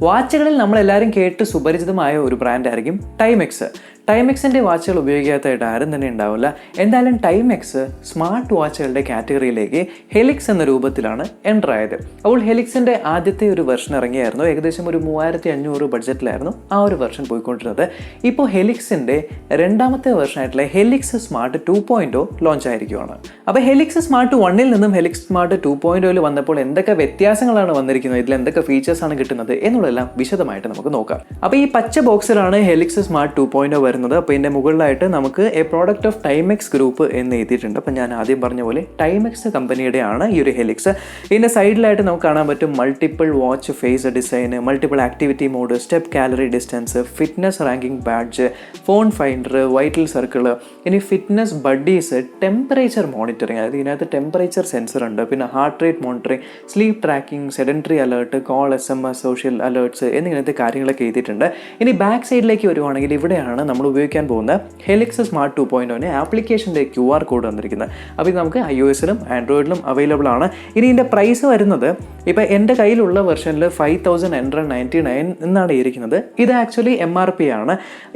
വാച്ചുകളിൽ നമ്മളെല്ലാവരും കേട്ട് സുപരിചിതമായ ഒരു ബ്രാൻഡായിരിക്കും ടൈമെക്സ്. ടൈമെക്സിൻ്റെ വാച്ചുകൾ ഉപയോഗിക്കാത്തതായിട്ട് ആരും തന്നെ ഉണ്ടാവില്ല. എന്തായാലും ടൈമെക്സ് സ്മാർട്ട് വാച്ചുകളുടെ കാറ്റഗറിയിലേക്ക് ഹെലിക്സ് എന്ന രൂപത്തിലാണ് എൻ്റർ ആയത്. അപ്പോൾ ഹെലിക്സിൻ്റെ ആദ്യത്തെ ഒരു വെർഷൻ ഇറങ്ങിയായിരുന്നു. ഏകദേശം ഒരു 3500 ബഡ്ജറ്റിലായിരുന്നു ആ ഒരു വെർഷൻ പോയിക്കൊണ്ടിരുന്നത്. ഇപ്പോൾ ഹെലിക്സിൻ്റെ രണ്ടാമത്തെ വെർഷനായിട്ടുള്ള ഹെലിക്സ് സ്മാർട്ട് 2.0 ലോഞ്ച് ആയിരിക്കുകയാണ്. അപ്പോൾ ഹെലിക്സ് സ്മാർട്ട് 1ൽ നിന്നും ഹെലിക്സ് സ്മാർട്ട് 2.0 വന്നപ്പോൾ എന്തൊക്കെ വ്യത്യാസങ്ങളാണ് വന്നിരിക്കുന്നത്, ഇതിൽ എന്തൊക്കെ ഫീച്ചേഴ്സാണ് കിട്ടുന്നത് എന്നുള്ളതെല്ലാം വിശദമായിട്ട് നമുക്ക് നോക്കാം. അപ്പോൾ ഈ പച്ച ബോക്സിലാണ് ഹെലിക്സ് സ്മാർട്ട് 2.0 വരുന്നത്. അപ്പോൾ ഇതിൻ്റെ മുകളിലായിട്ട് നമുക്ക് A product of Timex group എന്ന് എഴുതിയിട്ടുണ്ട്. അപ്പോൾ ഞാൻ ആദ്യം പറഞ്ഞ പോലെ ടൈമെക്സ് കമ്പനിയുടെയാണ് ഈ ഒരു ഹെലിക്സ്. ഇതിൻ്റെ സൈഡിലായിട്ട് നമുക്ക് കാണാൻ പറ്റും multiple watch face design, multiple activity mode, step calorie distance, fitness ranking badge, phone finder, vital circle, ഇനി ഫിറ്റ്നസ് ബഡീസ്, ടെമ്പറേച്ചർ മോണിറ്ററിങ്, അതായത് ഇതിനകത്ത് ടെമ്പറേച്ചർ സെൻസർ ഉണ്ട്, പിന്നെ heart rate monitoring, sleep tracking, sedentary alert, call, SMS, social alerts എന്നിങ്ങനത്തെ കാര്യങ്ങളൊക്കെ എഴുതിയിട്ടുണ്ട്. ഇനി back സൈഡിലേക്ക് വരുവാണെങ്കിൽ ഇവിടെയാണ് നമ്മൾ ഉപയോഗിക്കാൻ പോകുന്ന ഹെലിക്സ് സ്മാർട്ട് 2.0 ആപ്ലിക്കേഷൻ്റെ QR കോഡ് വന്നിരിക്കുന്നത്. അപ്പോൾ ഇത് നമുക്ക് iOS-ലും ആൻഡ്രോയിഡിലും അവൈലബിൾ ആണ്. ഇനി ഇതിൻ്റെ പ്രൈസ് വരുന്നത് ഇപ്പോൾ എൻ്റെ കയ്യിലുള്ള വെർഷനിൽ 5999 എന്നാണ് ഇരിക്കുന്നത്. ഇത് ആക്ച്വലി MRP ആണ്.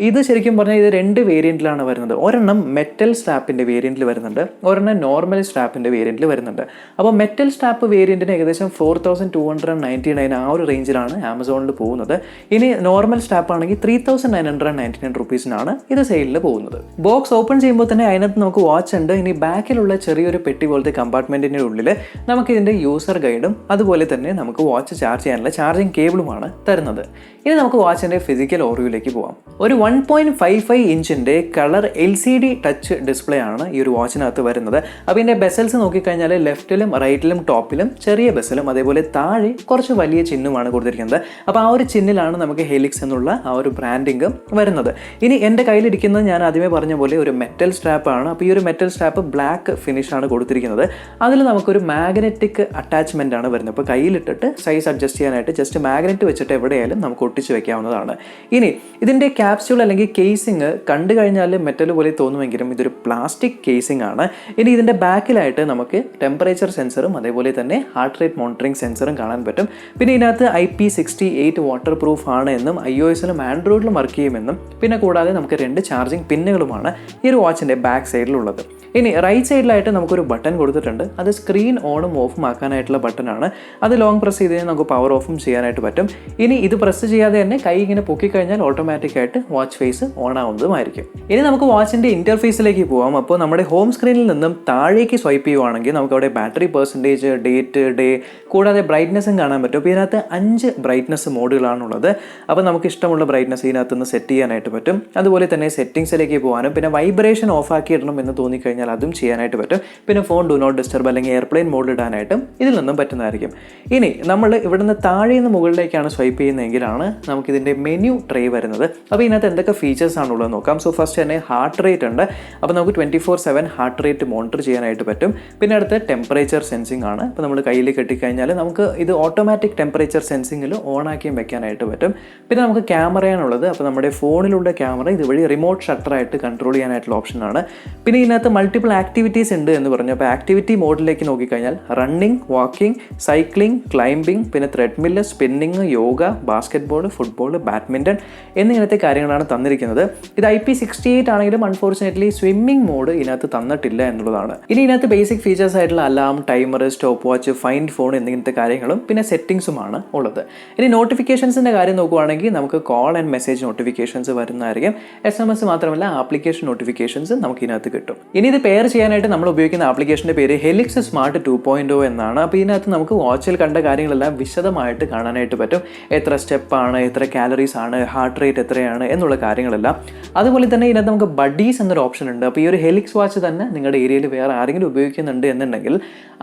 ഇത് ശരിക്കും പറഞ്ഞാൽ ഇത് 2 വേരിയൻറ്റിലാണ് വരുന്നത്. ഒരെണ്ണം മെറ്റൽ സ്ട്രാപ്പിൻ്റെ വേരിയൻറ്റിൽ വരുന്നുണ്ട്, ഒരെണ്ണം നോർമൽ സ്ട്രാപ്പിൻ്റെ വേരിയൻറ്റിൽ വരുന്നുണ്ട്. അപ്പോൾ മെറ്റൽ സ്ട്രാപ്പ് വേരിയൻറ്റിന് ഏകദേശം 4299 ആ ഒരു റേഞ്ചിലാണ് ആമസോണിൽ പോകുന്നത്. ഇനി നോർമൽ സ്ട്രാപ്പ് ആണെങ്കിൽ 3999 റുപ്പീസിനാണ് ഇത് സെയിലിൽ പോകുന്നത്. ബോക്സ് ഓപ്പൺ ചെയ്യുമ്പോൾ തന്നെ അതിനകത്ത് നമുക്ക് വാച്ച് ഉണ്ട്. ഇനി ബാക്കിലുള്ള ചെറിയൊരു പെട്ടി പോലത്തെ കമ്പാർട്ട്മെൻറ്റിൻ്റെ ഉള്ളിൽ നമുക്ക് ഇതിൻ്റെ യൂസർ ഗൈഡും അതുപോലെ തന്നെ നമുക്ക് വാച്ച് ചാർജ് ചെയ്യാനുള്ള ചാർജിങ് കേബിളുമാണ് തരുന്നത്. ഇനി നമുക്ക് വാച്ചിൻ്റെ ഫിസിക്കൽ ഓറിയോയിലേക്ക് പോകാം. ഒരു 1.55 ഇഞ്ചിൻ്റെ കളർ LCD ടച്ച് ഡിസ്പ്ലേ ആണ് ഈ ഒരു വാച്ചിനകത്ത് വരുന്നത്. അപ്പോൾ ഇതിൻ്റെ ബെസൽസ് നോക്കിക്കഴിഞ്ഞാൽ ലെഫ്റ്റിലും റൈറ്റിലും ടോപ്പിലും ചെറിയ ബെസലും അതേപോലെ താഴെ കുറച്ച് വലിയ ചിഹ്നമാണ് കൊടുത്തിരിക്കുന്നത്. അപ്പോൾ ആ ഒരു ചിഹ്നിലാണ് നമുക്ക് ഹെലിക്സ് എന്നുള്ള ആ ഒരു ബ്രാൻഡിങ്ങും വരുന്നത്. ഇനി എൻ്റെ കയ്യിലിരിക്കുന്നത് ഞാൻ ആദ്യമേ പറഞ്ഞ പോലെ ഒരു മെറ്റൽ സ്ട്രാപ്പാണ്. അപ്പോൾ ഈ ഒരു മെറ്റൽ സ്ട്രാപ്പ് ബ്ലാക്ക് ഫിനിഷാണ് കൊടുത്തിരിക്കുന്നത്. അതിൽ നമുക്കൊരു മാഗ്നറ്റിക് അറ്റാച്ച്മെൻ്റ് ആണ് വരുന്നത്. അപ്പോൾ കയ്യിലിട്ടിട്ട് സൈസ് അഡ്ജസ്റ്റ് ചെയ്യാനായിട്ട് ജസ്റ്റ് മാഗ്നറ്റ് വെച്ചിട്ട് എവിടെയായാലും നമുക്ക് ഒട്ടിച്ച് വെക്കാവുന്നതാണ്. ഇനി ഇതിൻ്റെ ക്യാപ്സ്യൂൾ അല്ലെങ്കിൽ കേസിങ് കണ്ടു കഴിഞ്ഞാൽ മെറ്റൽ പോലെ തോന്നുമെങ്കിലും ഇതൊരു പ്ലാസ്റ്റിക് കേസിംഗ് ആണ്. ഇനി ഇതിൻ്റെ ബാക്കിലായിട്ട് നമുക്ക് ടെമ്പറേച്ചർ സെൻസറും അതേപോലെ തന്നെ ഹാർട്ട് റേറ്റ് മോണിറ്ററിംഗ് സെൻസറും കാണാൻ പറ്റും. പിന്നെ ഇതിനകത്ത് IP68 വാട്ടർ പ്രൂഫ് ആണ് എന്നും iOS-ലും ആൻഡ്രോയിഡിലും വർക്ക് ചെയ്യുമെന്നും പിന്നെ കൂടാതെ നമുക്ക് 2 ചാർജിങ് പിന്നുകളുമാണ് ഈ ഒരു വാച്ചിൻ്റെ ബാക്ക് സൈഡിലുള്ളത്. ഇനി റൈറ്റ് സൈഡിലായിട്ട് നമുക്കൊരു ബട്ടൺ കൊടുത്തിട്ടുണ്ട്. അത് സ്ക്രീൻ ഓണും ഓഫും ആക്കാനായിട്ടുള്ള ബട്ടനാണ്. അത് ലോങ് പ്രസ് ചെയ്ത് കഴിഞ്ഞാൽ നമുക്ക് പവർ ഓഫും ചെയ്യാനായിട്ട് പറ്റും. ഇനി ഇത് പ്രസ് ചെയ്യാതെ തന്നെ കൈ ഇങ്ങനെ പൊക്കിക്കഴിഞ്ഞാൽ ഓട്ടോമാറ്റിക്കായിട്ട് വാച്ച് ഫേസ് ഓൺ ആവുന്നതുമായിരിക്കും. ഇനി നമുക്ക് വാച്ചിൻ്റെ ഇൻ്റർഫേസിലേക്ക് പോകാം. അപ്പോൾ നമ്മുടെ ഹോം സ്ക്രീനിൽ നിന്നും താഴേക്ക് സ്വൈപ്പ് ചെയ്യുവാണെങ്കിൽ നമുക്ക് അവിടെ ബാറ്ററി പെർസെൻറ്റേജ്, ഡേറ്റ്, ഡേ കൂടാതെ ബ്രൈറ്റ്നസ്സും കാണാൻ പറ്റും. അപ്പോൾ ഇതിനകത്ത് 5 ബ്രൈറ്റ്നസ് മോഡുകളാണുള്ളത്. അപ്പോൾ നമുക്ക് ഇഷ്ടമുള്ള ബ്രൈറ്റ്നസ് ഇതിനകത്തുനിന്ന് സെറ്റ് ചെയ്യാനായിട്ട് പറ്റും. അതുപോലെ തന്നെ സെറ്റിംഗ്സിലേക്ക് പോകാനും പിന്നെ വൈബ്രേഷൻ ഓഫാക്കി ഇടണം എന്ന് തോന്നിക്കഴിഞ്ഞാൽ അതും ചെയ്യാനായിട്ട് പറ്റും. പിന്നെ ഫോൺ ഡു നോട്ട് ഡിസ്റ്റർബ് അല്ലെങ്കിൽ എയർപ്ലെയിൻ മോഡിൽ ഇടാനായിട്ടും ഇതിൽ നിന്നും പറ്റുന്നതായിരിക്കും. ഇനി നമ്മൾ ഇവിടുന്ന് താഴെ നിന്ന് മുകളിലേക്കാണ് സ്വൈപ്പ് ചെയ്യുന്നതെങ്കിലാണ് നമുക്കിതിൻ്റെ മെനു ട്രേ വരുന്നത്. അപ്പോൾ ഇതിനകത്ത് എന്തൊക്കെ ഫീച്ചേഴ്സ് ആണുള്ളത് നോക്കാം. സോ ഫസ്റ്റ് തന്നെ ഹാർട്ട് റേറ്റ് ഉണ്ട്. അപ്പോൾ നമുക്ക് 24/7 ഹാർട്ട് റേറ്റ് മോണിറ്റർ ചെയ്യാനായിട്ട് പറ്റും. പിന്നെ അടുത്ത് ടെമ്പറേച്ചർ സെൻസിങ് ആണ്. അപ്പോൾ നമ്മൾ കയ്യിൽ കെട്ടിക്കഴിഞ്ഞാൽ നമുക്ക് ഇത് ഓട്ടോമാറ്റിക് ടെമ്പറേച്ചർ സെൻസിങ്ങിൽ ഓൺ ആക്കിയും വെക്കാനായിട്ട് പറ്റും. പിന്നെ നമുക്ക് ക്യാമറയാണുള്ളത്. അപ്പോൾ നമ്മുടെ ഫോണിലുള്ള ക്യാമറ ഇതുവഴി റിമോട്ട് ഷട്ടറായിട്ട് കൺട്രോൾ ചെയ്യാനായിട്ടുള്ള ഓപ്ഷനാണ്. പിന്നെ ഇതിനകത്ത് മൾട്ടിപ്പിൾ ആക്ടിവിറ്റീസ് ഉണ്ട് എന്ന് പറഞ്ഞു. അപ്പോൾ ആക്ടിവിറ്റി മോഡിലേക്ക് നോക്കിക്കഴിഞ്ഞാൽ റണ്ണിങ്, വാക്കിംഗ്, സൈക്ലിംഗ്, ക്ലൈംബിംഗ്, പിന്നെ ത്രെഡ്മില്ല്, സ്പിന്നിങ്, യോഗ, ബാസ്കറ്റ് ബോൾ, ഫുട്ബോൾ, ബാഡ്മിൻ്റൺ എന്നിങ്ങനത്തെ കാര്യങ്ങളാണ് തന്നിരിക്കുന്നത്. ഇത് IP68 ആണെങ്കിലും അൺഫോർച്ചുനേറ്റ്ലി സ്വിമ്മിംഗ് മോഡ് ഇതിനകത്ത് തന്നിട്ടില്ല എന്നുള്ളതാണ്. ഇനി ഇതിനകത്ത് ബേസിക് ഫീച്ചേഴ്സ് ആയിട്ടുള്ള alarm, timer, stopwatch, find phone എന്നിങ്ങനത്തെ കാര്യങ്ങളും പിന്നെ സെറ്റിംഗ്സുമാണ് ഉള്ളത്. ഇനി നോട്ടിഫിക്കേഷൻസിൻ്റെ കാര്യം നോക്കുകയാണെങ്കിൽ നമുക്ക് കോൾ ആൻഡ് മെസ്സേജ് നോട്ടിഫിക്കേഷൻസ് വരുന്നതായിരിക്കും. SMS മാത്രമല്ല ആപ്ലിക്കേഷൻ നോട്ടിഫിക്കേഷൻസ് നമുക്ക് ഇതിനകത്ത് കിട്ടും. ഇനി ഇത് പെയർ ചെയ്യാനായിട്ട് നമ്മൾ ഉപയോഗിക്കുന്ന ആപ്ലിക്കേഷൻ്റെ പേര് ഹെലിക്സ് സ്മാർട്ട് 2.0 എന്നാണ്. അപ്പോൾ ഇതിനകത്ത് നമുക്ക് വാച്ചിൽ കണ്ട കാര്യങ്ങളെല്ലാം വിശദമായിട്ട് കാണാനായിട്ട് പറ്റും. എത്ര സ്റ്റെപ്പാണ്, എത്ര കാലറീസ് ആണ്, ഹാർട്ട് റേറ്റ് എത്രയാണ് എന്നുള്ള കാര്യങ്ങളെല്ലാം. അതുപോലെ തന്നെ ഇതിനകത്ത് നമുക്ക് ബഡീസ് എന്നൊരു ഓപ്ഷൻ ഉണ്ട്. അപ്പോൾ ഈ ഒരു ഹെലിക്സ് വാച്ച് തന്നെ നിങ്ങളുടെ ഏരിയയിൽ വേറെ ആരെങ്കിലും ഉപയോഗിക്കുന്നുണ്ട് എന്നുണ്ടെങ്കിൽ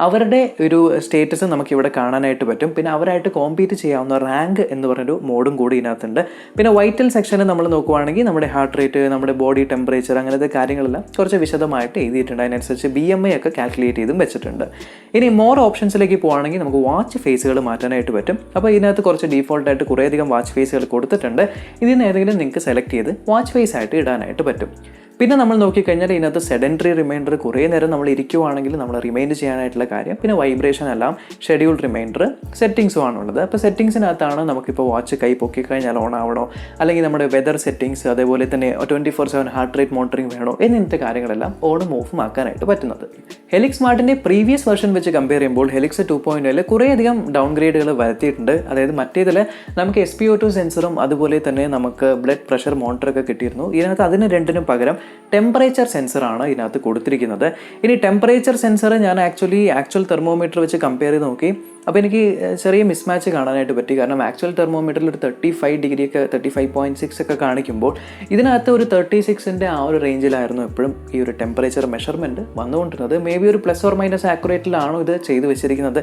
അവരുടെ ഒരു സ്റ്റേറ്റസ് നമുക്ക് ഇവിടെ കാണാനായിട്ട് പറ്റും. പിന്നെ അവരായിട്ട് കോമ്പീറ്റ് ചെയ്യാവുന്ന റാങ്ക് എന്ന് പറഞ്ഞൊരു മോഡും കൂടി ഇതിനകത്തുണ്ട്. പിന്നെ വൈറ്റൽ സെക്ഷനിൽ നമ്മൾ നോക്കുവാണെങ്കിൽ നമ്മുടെ ഹാർട്ട് റേറ്റ്, നമ്മുടെ ബോഡി ടെമ്പറേച്ചർ അങ്ങനത്തെ കാര്യങ്ങളെല്ലാം കുറച്ച് വിശദമായിട്ട് എഴുതിയിട്ടുണ്ട്. അതിനനുസരിച്ച് BMI ഒക്കെ കാൽക്കുലേറ്റ് ചെയ്തും വെച്ചിട്ടുണ്ട്. ഇനി മോർ ഓപ്ഷൻസിലേക്ക് പോകുകയാണെങ്കിൽ നമുക്ക് വാച്ച് ഫേസുകൾ മാറ്റാനായിട്ട് പറ്റും. അപ്പോൾ ഇതിനകത്ത് കുറച്ച് ഡീഫോൾട്ടായിട്ട് കുറേയധികം വാച്ച് ഫേസുകൾ കൊടുത്തിട്ടുണ്ട്. ഇതിൽ നിന്ന് ഏതെങ്കിലും നിങ്ങൾക്ക് സെലക്ട് ചെയ്ത് വാച്ച് ഫേസ് ആയിട്ട് ഇടാനായിട്ട് പറ്റും. പിന്നെ നമ്മൾ നോക്കിക്കഴിഞ്ഞാൽ ഇതിനകത്ത് സെഡൻറ്ററി റിമൈൻഡർ കുറേ നേരം നമ്മൾ ഇരിക്കുവാണെങ്കിൽ നമ്മൾ റിമൈൻഡ് ചെയ്യാനായിട്ടുള്ള കാര്യം, പിന്നെ വൈബ്രേഷൻ എല്ലാം ഷെഡ്യൂൾ റിമൈൻഡർ സെറ്റിങ്സും ആണുള്ളത്. അപ്പോൾ സെറ്റിങ്സിനകത്താണ് നമുക്കിപ്പോൾ വാച്ച് കൈ പൊക്കി കഴിഞ്ഞാൽ ഓൺ ആവണോ, അല്ലെങ്കിൽ നമ്മുടെ വെതർ സെറ്റിങ്സ്, അതേപോലെ തന്നെ 24/7 ഹാർട്ട് റേറ്റ് മോണിറ്ററിംഗ് വേണോ എന്നിങ്ങനത്തെ കാര്യങ്ങളെല്ലാം ഓണും ഓഫും ആക്കാനായിട്ട് പറ്റുന്നത്. ഹെലിക്സ് സ്മാർട്ടിൻ്റെ പ്രീവിയസ് വെർഷൻ വെച്ച് കമ്പയർ ചെയ്യുമ്പോൾ ഹെലിക്സ് 2.0 കുറേയധികം ഡൗൺഗ്രേഡുകൾ വരുത്തിയിട്ടുണ്ട്. അതായത് മറ്റേതിൽ നമുക്ക് SpO2 സെൻസറും അതുപോലെ തന്നെ നമുക്ക് ബ്ലഡ് പ്രഷർ മോണിറ്ററൊക്കെ കിട്ടിയിരുന്നു. ഇതിനകത്ത് അതിന് രണ്ടിനും പകരം ടെമ്പറേച്ചർ സെൻസറാണ് ഇതിനകത്ത് കൊടുത്തിരിക്കുന്നത്. ഇനി ടെമ്പറേച്ചർ സെൻസർ ഞാൻ ആക്ച്വൽ തെർമോമീറ്റർ വെച്ച് കമ്പയർ ചെയ്ത് നോക്കി. അപ്പോൾ എനിക്ക് ചെറിയ മിസ്മാച്ച് കാണാനായിട്ട് പറ്റി. കാരണം ആക്ച്വൽ തെർമോമീറ്ററിൽ ഒരു 35 ഡിഗ്രിയൊക്കെ 35.6 ഒക്കെ കാണിക്കുമ്പോൾ ഇതിനകത്ത് ഒരു 36ൻ്റെ ആ ഒരു റേഞ്ചിലായിരുന്നു എപ്പോഴും ഈ ഒരു ടെമ്പറേച്ചർ മെഷർമെൻറ്റ് വന്നുകൊണ്ടിരുന്നത്. മേ ബി ഒരു +or- ആക്യുറേറ്റിലാണോ ഇത് ചെയ്തു വെച്ചിരിക്കുന്നത്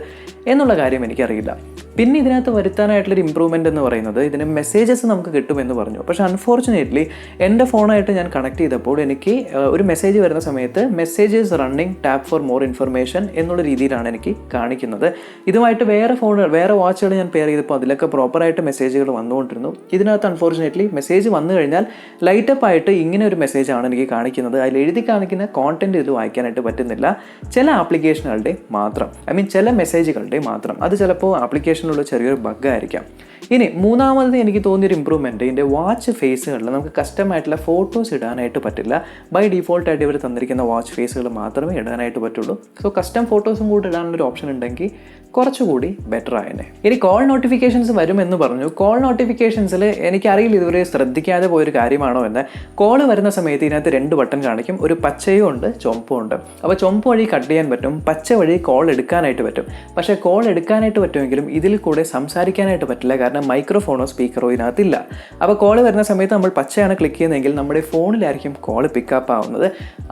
എന്നുള്ള കാര്യം എനിക്കറിയില്ല. പിന്നെ ഇതിനകത്ത് വരുത്താനായിട്ടുള്ളൊരു ഇമ്പ്രൂവ്മെൻ്റ് എന്ന് പറയുന്നത് ഇതിന് മെസ്സേജസ് നമുക്ക് കിട്ടുമെന്ന് പറഞ്ഞു. പക്ഷേ അൺഫോർച്ചുനേറ്റ്ലി എൻ്റെ ഫോണായിട്ട് ഞാൻ കണക്ട് ചെയ്തപ്പോൾ എനിക്ക് ഒരു മെസ്സേജ് വരുന്ന സമയത്ത് messages running tap for more information എന്നുള്ള രീതിയിലാണ് എനിക്ക് കാണിക്കുന്നത്. ഇതുമായിട്ട് വേറെ വാച്ചുകൾ ഞാൻ പെയർ ചെയ്തപ്പോൾ അതിലൊക്കെ പ്രോപ്പറായിട്ട് മെസ്സേജുകൾ വന്നുകൊണ്ടിരുന്നു. ഇതിനകത്ത് അൺഫോർച്ചുനേറ്റ്ലി മെസ്സേജ് വന്നു കഴിഞ്ഞാൽ ലൈറ്റപ്പ് ആയിട്ട് ഇങ്ങനെ ഒരു മെസ്സേജാണ് എനിക്ക് കാണിക്കുന്നത്. അതിൽ എഴുതി കാണിക്കുന്ന കോണ്ടന്റ് ഇതിൽ വായിക്കാനായിട്ട് പറ്റുന്നില്ല. ചില ആപ്ലിക്കേഷനുകളുടെ മാത്രം, ചില മെസ്സേജുകളുടെ മാത്രം. അത് ചിലപ്പോൾ ആപ്ലിക്കേഷനുള്ള ചെറിയൊരു ബഗ്ഗായിരിക്കാം. ഇനി മൂന്നാമത് എനിക്ക് തോന്നിയൊരു ഇമ്പ്രൂവ്മെൻറ്റ്, ഇതിൻ്റെ വാച്ച് ഫേസുകളിൽ നമുക്ക് കസ്റ്റമായിട്ടുള്ള ഫോട്ടോസ് ഇടാനായിട്ട് പറ്റില്ല. ബൈ ഡീഫോൾട്ടായിട്ട് ഇവർ തന്നിരിക്കുന്ന വാച്ച് ഫേസുകൾ മാത്രമേ ഇടാനായിട്ട് പറ്റുള്ളൂ. സോ കസ്റ്റം ഫോട്ടോസും കൂടി ഇടാനുള്ളൊരു ഓപ്ഷൻ ഉണ്ടെങ്കിൽ കുറച്ചുകൂടി ബെറ്റർ ആയനെ. ഇനി കോൾ നോട്ടിഫിക്കേഷൻസ് വരുമെന്ന് പറഞ്ഞു. കോൾ നോട്ടിഫിക്കേഷൻസിൽ എനിക്കറിയില്ല ഇതുവരെ ശ്രദ്ധിക്കാതെ പോയൊരു കാര്യമാണോ എന്ന്. കോൾ വരുന്ന സമയത്ത് ഇതിനകത്ത് 2 ബട്ടൺ കാണിക്കും. ഒരു പച്ചയും ഉണ്ട്, ചുമപ്പും ഉണ്ട്. അപ്പോൾ ചുമപ്പ് വഴി കട്ട് ചെയ്യാൻ പറ്റും, പച്ച വഴി കോൾ എടുക്കാനായിട്ട് പറ്റും. പക്ഷേ കോൾ എടുക്കാനായിട്ട് പറ്റുമെങ്കിലും ഇതിൽ കൂടെ സംസാരിക്കാനായിട്ട് പറ്റില്ല. കാരണം മൈക്രോഫോണോ സ്പീക്കറോ ഇതിനകത്തില്ല. അപ്പോൾ കോൾ വരുന്ന സമയത്ത് നമ്മൾ പച്ചയാണ് ക്ലിക്ക് ചെയ്യുന്നതെങ്കിൽ നമ്മുടെ ഫോണിലായിരിക്കും കോൾ പിക്കപ്പ് ആവുന്നത്.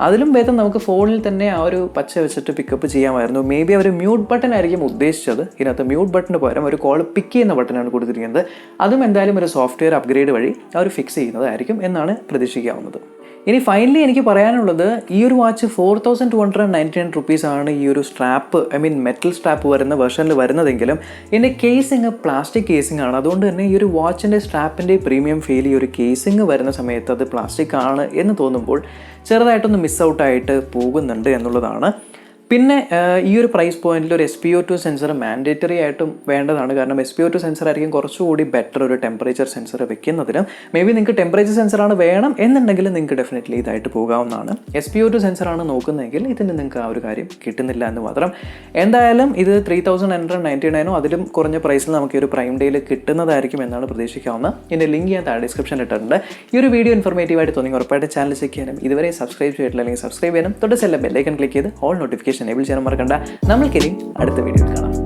അതിലും ഭേദം നമുക്ക് ഫോണിൽ തന്നെ ആ ഒരു പച്ച വെച്ചിട്ട് പിക്കപ്പ് ചെയ്യാമായിരുന്നു. മേ ബി അവർ മ്യൂട്ട് ബട്ടൺ ആയിരിക്കും ഉദ്ദേശിച്ചത്. ഇതിനകത്ത് മ്യൂട്ട് ബട്ടന് പകരം ഒരു കോൾ പിക്ക് ചെയ്യുന്ന ബട്ടനാണ് കൊടുത്തിരിക്കുന്നത്. അതും എന്തായാലും ഒരു സോഫ്റ്റ്വെയർ അപ്ഗ്രേഡ് വഴി അവർ ഫിക്സ് ചെയ്യുന്നതായിരിക്കും എന്നാണ് പ്രതീക്ഷിക്കാവുന്നത്. ഇനി ഫൈനലി എനിക്ക് പറയാനുള്ളത്, ഈ ഒരു വാച്ച് 4299 റുപ്പീസാണ് ഈ ഒരു സ്ട്രാപ്പ്, മെറ്റൽ സ്ട്രാപ്പ് വരുന്ന വെർഷനിൽ വരുന്നതെങ്കിലും ഇതിൻ്റെ കേസിങ് പ്ലാസ്റ്റിക് കേസിംഗ് ആണ്. അതുകൊണ്ട് തന്നെ ഈ ഒരു വാച്ചിൻ്റെ സ്ട്രാപ്പിൻ്റെ പ്രീമിയം ഫീൽ ഈ ഒരു കേസിങ് വരുന്ന സമയത്ത് അത് പ്ലാസ്റ്റിക് ആണ് എന്ന് തോന്നുമ്പോൾ ചെറുതായിട്ടൊന്ന് മിസ് ഔട്ടായിട്ട് പോകുന്നുണ്ട് എന്നുള്ളതാണ്. പിന്നെ ഈ ഒരു പ്രൈസ് പോയിന്റിൽ ഒരു SpO2 സെൻസർ മാൻഡേറ്ററി ആയിട്ടും വേണ്ടതാണ്. കാരണം SpO2 സെൻസർ ആയിരിക്കും കുറച്ചുകൂടി ബെറ്റർ ഒരു ടെമ്പറേച്ചർ സെൻസർ വെക്കുന്നതിന്. മേ ബി നിങ്ങൾക്ക് ടെമ്പറേച്ചർ സെൻസറാണ് വേണം എന്നുണ്ടെങ്കിൽ നിങ്ങൾക്ക് ഡെഫിനറ്റ്ലി ഇതായിട്ട് പോകാവുന്നതാണ്. SpO2 സെൻസറാണ് നോക്കുന്നതെങ്കിൽ ഇതിന് നിങ്ങൾക്ക് ആ ഒരു കാര്യം കിട്ടുന്നില്ല എന്ന് മാത്രം. എന്തായാലും ഇത് 3999 അതിലും കുറഞ്ഞ പ്രൈസിൽ നമുക്ക് ഈ ഒരു പ്രൈം ഡേയിൽ കിട്ടുന്നതായിരിക്കും എന്നാണ് പ്രതീക്ഷിക്കാവുന്നത്. ഇതിൻ്റെ ലിങ്ക് ഞാൻ താഴെ ഡിസ്ക്രിപ്ഷനിൽ ഇട്ടിട്ടുണ്ട്. ഈ ഒരു വീഡിയോ ഇൻഫോർമേറ്റീവായിട്ട് തോന്നി ഉറപ്പായിട്ട് ചാനൽ ചെക്ക് ചെയ്യാനും ഇതുവരെ സബ്സ്ക്രൈബ് ചെയ്തിട്ടില്ല അല്ലെങ്കിൽ സബ്സ്ക്രൈബ് ചെയ്യാനും തൊട്ട് ബെല്ലൈക്കൺ ക്ലിക്ക് ചെയ്ത് ഓൾ നോട്ടിഫിക്കേഷൻ എനേബിൾ ചെയ്യാൻ മറക്കണ്ട. നമ്മൾക്കിനി അടുത്ത വീഡിയോയിൽ കാണാം.